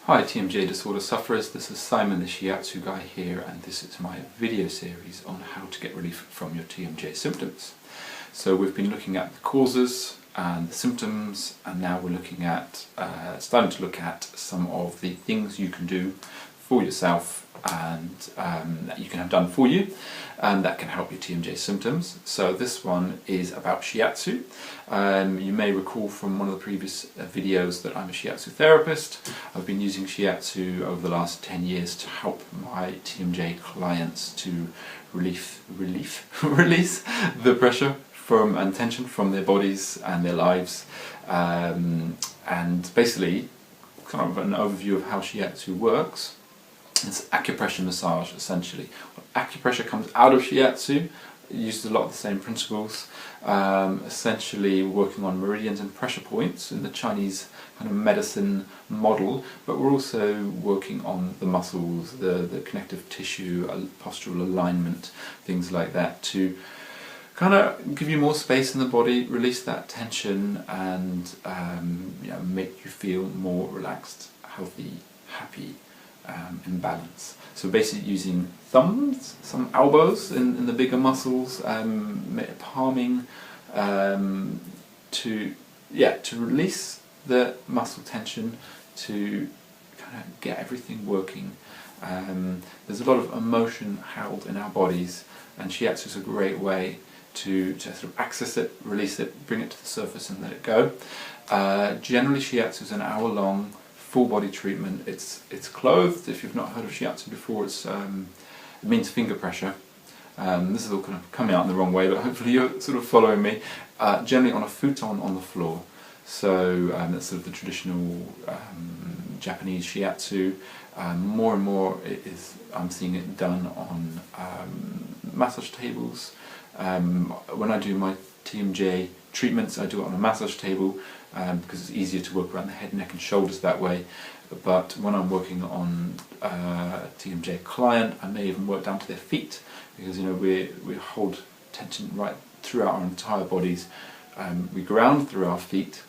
Hi TMJ Disorder sufferers, this is Simon the Shiatsu Guy here, and this is my video series on how to get relief from your TMJ symptoms. So we've been looking at the causes and the symptoms, and now we're looking at, starting to look at some of the things you can do for yourself and that you can have done for you and that can help your TMJ symptoms. So this one is about Shiatsu. You may recall from one of the previous videos that I'm a Shiatsu therapist. I've been using Shiatsu over the last 10 years to help my TMJ clients to release the pressure from and tension from their bodies and their lives, and basically kind of an overview of how Shiatsu works. It's acupressure massage essentially. Acupressure comes out of Shiatsu. It uses a lot of the same principles, essentially working on meridians and pressure points in the Chinese kind of medicine model, but we're also working on the muscles, the connective tissue, postural alignment, things like that, to kind of give you more space in the body, release that tension, and make you feel more relaxed, healthy, happy, in balance. So basically using thumbs, some elbows in the bigger muscles, palming, to release the muscle tension, to kind of get everything working. There's a lot of emotion held in our bodies, and Shiatsu is a great way to sort of access it, release it, bring it to the surface and let it go. Generally Shiatsu is an hour-long full body treatment. It's clothed. If you've not heard of Shiatsu before, it means finger pressure. This is all kind of coming out in the wrong way, but hopefully you're sort of following me. Generally on a futon on the floor. So that's sort of the traditional Japanese Shiatsu. More and more I'm seeing it done on massage tables. When I do my TMJ treatments, I do it on a massage table because it's easier to work around the head, neck and shoulders that way. But when I'm working on a TMJ client, I may even work down to their feet, because we hold tension right throughout our entire bodies. We ground through our feet.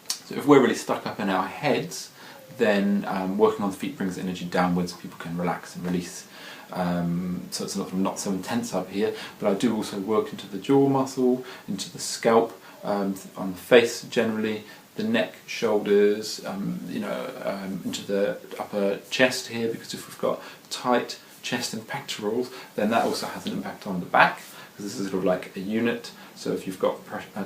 So if we're really stuck up in our heads, then working on the feet brings energy downwards. People can relax and release. So it's not so intense up here, but I do also work into the jaw muscle, into the scalp, on the face generally, the neck, shoulders, into the upper chest here, because if we've got tight chest and pectorals, then that also has an impact on the back, because this is sort of like a unit. So if you've got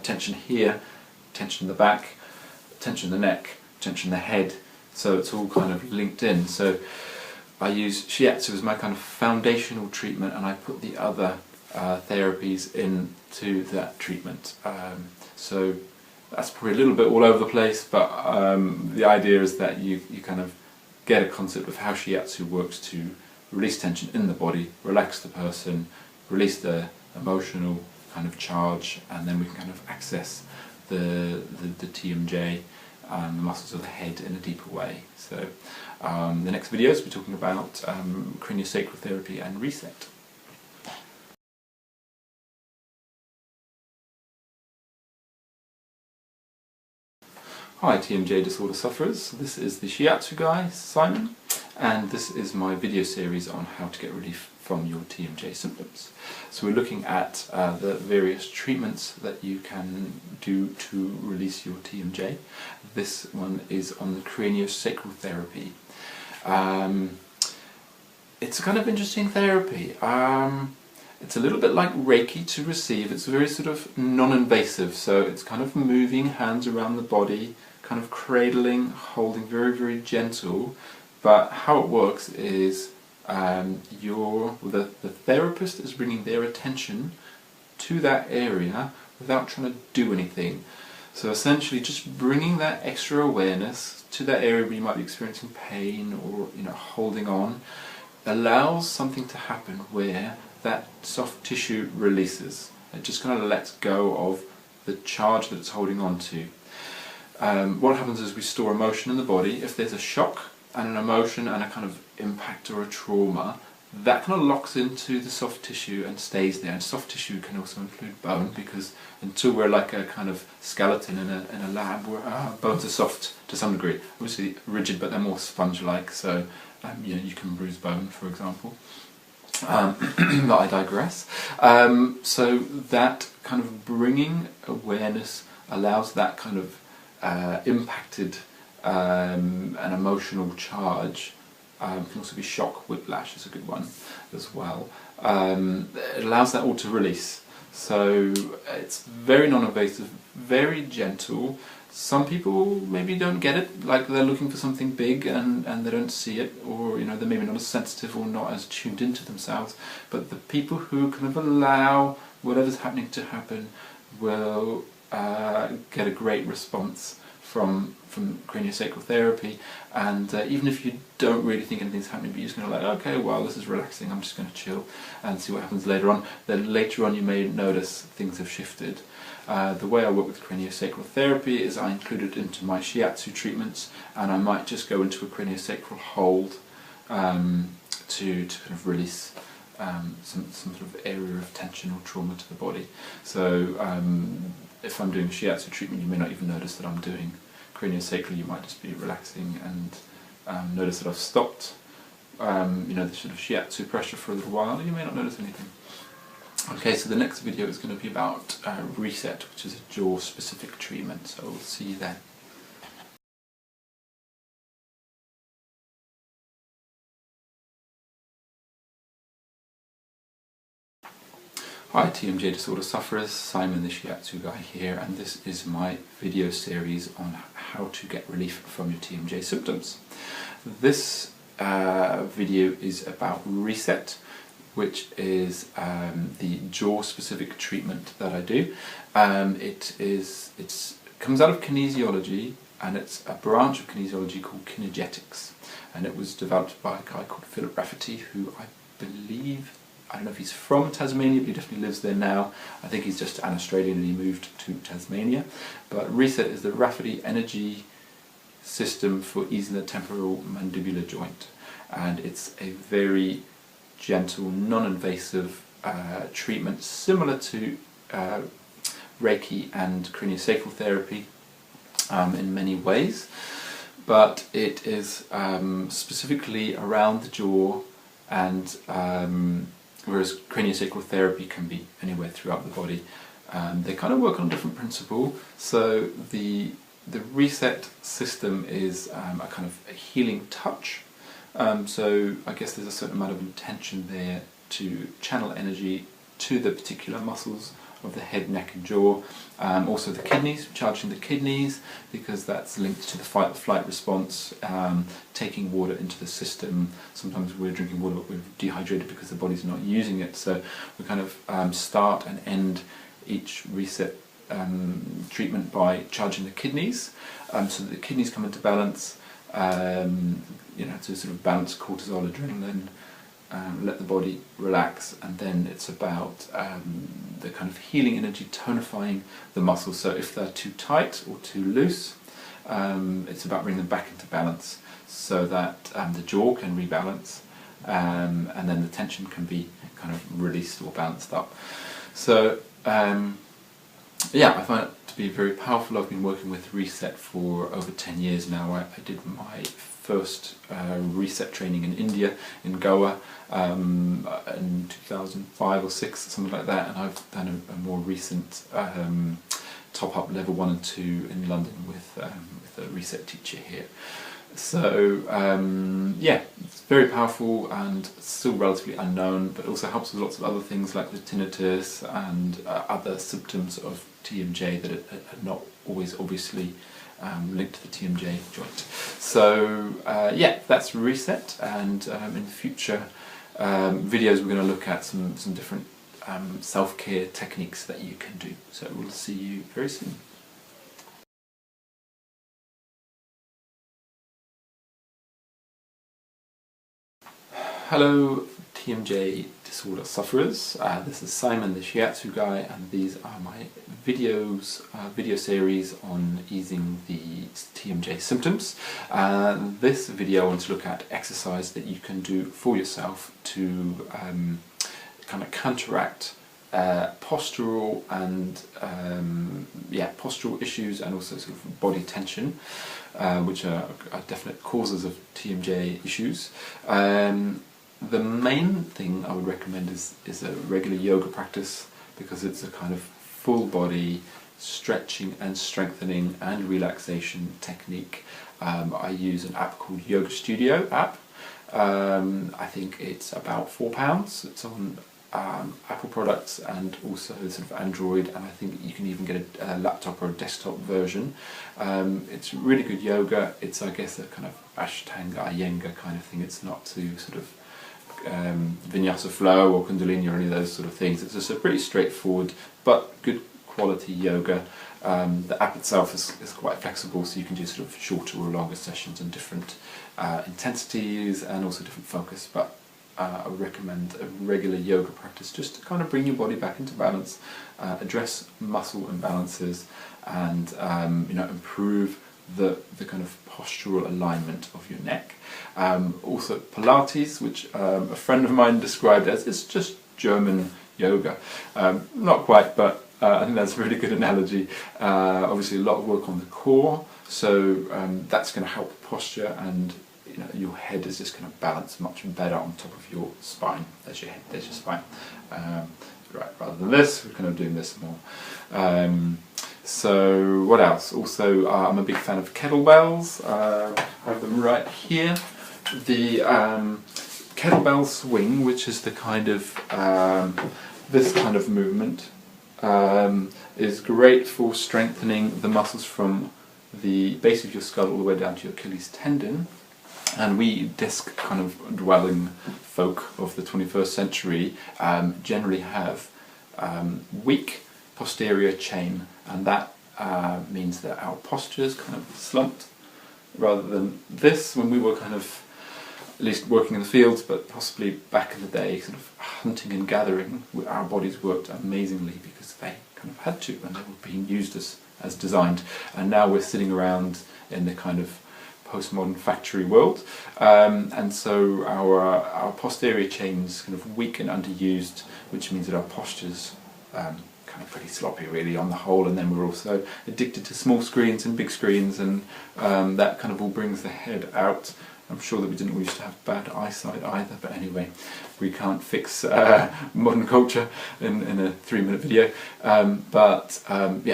tension here, tension in the back, tension in the neck, tension in the head, so it's all kind of linked in. So I use Shiatsu as my kind of foundational treatment, and I put the other therapies into that treatment. So that's probably a little bit all over the place, but the idea is that you kind of get a concept of how Shiatsu works to release tension in the body, relax the person, release the emotional kind of charge, and then we can kind of access the TMJ and the muscles of the head in a deeper way. So the next videos we're talking about craniosacral therapy and reset. Hi TMJ Disorder sufferers, this is the Shiatsu Guy, Simon, and this is my video series on how to get relief from your TMJ symptoms. So we're looking at the various treatments that you can do to release your TMJ. This one is on the craniosacral therapy. It's a kind of interesting therapy. It's a little bit like Reiki to receive. It's very sort of non-invasive, so it's kind of moving hands around the body, kind of cradling, holding, very, very gentle. But how it works is the therapist is bringing their attention to that area without trying to do anything. So essentially just bringing that extra awareness to that area where you might be experiencing pain or holding on, allows something to happen where that soft tissue releases. It just kind of lets go of the charge that it's holding on to. What happens is we store emotion in the body. If there's a shock and an emotion and a kind of impact or a trauma, that kind of locks into the soft tissue and stays there. And soft tissue can also include bone, because until we're like a kind of skeleton in a lab, bones are soft to some degree. Obviously rigid, but they're more sponge-like, so you can bruise bone, for example. But I digress. So that kind of bringing awareness allows that kind of impacted and emotional charge. Can also be shock, whiplash is a good one as well. It allows that all to release. So it's very non-invasive, very gentle. Some people maybe don't get it, like they're looking for something big and they don't see it, or they're maybe not as sensitive or not as tuned into themselves. But the people who kind of allow whatever's happening to happen will get a great response from craniosacral therapy. And even if you don't really think anything's happening, but you're just going to okay, well, this is relaxing, I'm just going to chill and see what happens later on, then later on you may notice things have shifted. The way I work with craniosacral therapy is I include it into my Shiatsu treatments, and I might just go into a craniosacral hold to kind of release some sort of area of tension or trauma to the body. So if I'm doing a Shiatsu treatment, you may not even notice that I'm doing craniosacral. You might just be relaxing and notice that I've stopped the sort of Shiatsu pressure for a little while, and you may not notice anything. Okay, so the next video is going to be about reset, which is a jaw specific treatment, so we'll see you then. Hi TMJ Disorder sufferers, Simon the Shiatsu Guy here, and this is my video series on how to get relief from your TMJ symptoms. This video is about reset, which is the jaw specific treatment that I do. It comes out of kinesiology, and it's a branch of kinesiology called kinergetics, and it was developed by a guy called Philip Rafferty, who I believe, I don't know if he's from Tasmania, but he definitely lives there now. I think he's just an Australian and he moved to Tasmania. But reset is the Rafferty energy system for easing the temporal mandibular joint, and it's a very gentle, non-invasive treatment similar to Reiki and craniosacral therapy in many ways, but it is specifically around the jaw, and whereas craniosacral therapy can be anywhere throughout the body. They kind of work on a different principle. So the reset system is a kind of a healing touch. So I guess there's a certain amount of intention there to channel energy to the particular muscles of the head, neck and jaw. Also the kidneys, charging the kidneys, because that's linked to the fight or flight response, taking water into the system. Sometimes we're drinking water but we're dehydrated because the body's not using it. So we kind of start and end each reset treatment by charging the kidneys, so that the kidneys come into balance, to sort of balance cortisol, adrenaline, let the body relax, and then it's about the kind of healing energy, tonifying the muscles. So if they're too tight or too loose, it's about bringing them back into balance so that the jaw can rebalance, and then the tension can be kind of released or balanced up. So yeah, I find it to be very powerful. I've been working with reset for over 10 years now. I did my first reset training in India, in Goa, in 2005 or 6, something like that, and I've done a more recent top-up level 1 and 2 in London with a reset teacher here. So yeah, it's very powerful and still relatively unknown, but also helps with lots of other things like the tinnitus and other symptoms of TMJ that are not always obviously linked to the TMJ joint. So yeah, that's reset, and in future videos we're going to look at some different self-care techniques that you can do. So we'll see you very soon. Hello TMJ Disorder sufferers. This is Simon the Shiatsu Guy, and these are my video series on easing the TMJ symptoms. This video I want to look at exercise that you can do for yourself to kind of counteract postural and postural issues, and also sort of body tension, which are definite causes of TMJ issues. The main thing I would recommend is a regular yoga practice, because it's a kind of full body stretching and strengthening and relaxation technique. I use an app called Yoga Studio app. I think it's about £4. It's on Apple products and also sort of Android, and I think you can even get a laptop or a desktop version. It's really good yoga. It's, I guess, a kind of Ashtanga Iyengar kind of thing. It's not too sort of Vinyasa flow or Kundalini or any of those sort of things. It's just a pretty straightforward but good quality yoga. The app itself is quite flexible, so you can do sort of shorter or longer sessions and different intensities and also different focus, but I would recommend a regular yoga practice just to kind of bring your body back into balance, address muscle imbalances, and improve the kind of postural alignment of your neck. Also Pilates, which a friend of mine described as it's just German yoga. Not quite, but I think that's a really good analogy. Obviously a lot of work on the core, so that's going to help posture, and your head is just going to balance much better on top of your spine. There's your head, there's your spine. Right, rather than this, we're kind of doing this more. So what else? Also, I'm a big fan of kettlebells. I have them right here. The kettlebell swing, which is the kind of this kind of movement, is great for strengthening the muscles from the base of your skull all the way down to your Achilles tendon. And we disc kind of dwelling folk of the 21st century generally have weak posterior chain, and that means that our posture's kind of slumped, rather than this when we were kind of at least working in the fields, but possibly back in the day sort of hunting and gathering. Our bodies worked amazingly because they kind of had to, and they were being used as designed. And now we're sitting around in the kind of postmodern factory world, and so our posterior chain's kind of weak and underused, which means that our posture's kind of pretty sloppy really on the whole. And then we're also addicted to small screens and big screens, and that kind of all brings the head out. I'm sure that we didn't used to have bad eyesight either, but anyway, we can't fix modern culture in a 3-minute video. Yeah,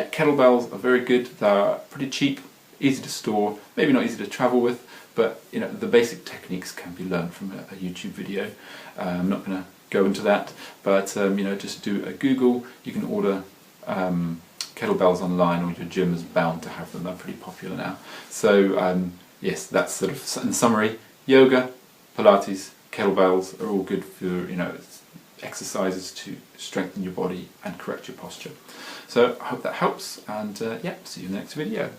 kettlebells are very good. They're pretty cheap, easy to store, maybe not easy to travel with, but the basic techniques can be learned from a YouTube video. I'm not going to go into that, but just do a Google. You can order kettlebells online, or your gym is bound to have them. They're pretty popular now. So yes, that's sort of in summary. Yoga, Pilates, kettlebells are all good for exercises to strengthen your body and correct your posture. So I hope that helps, and yeah, see you in the next video.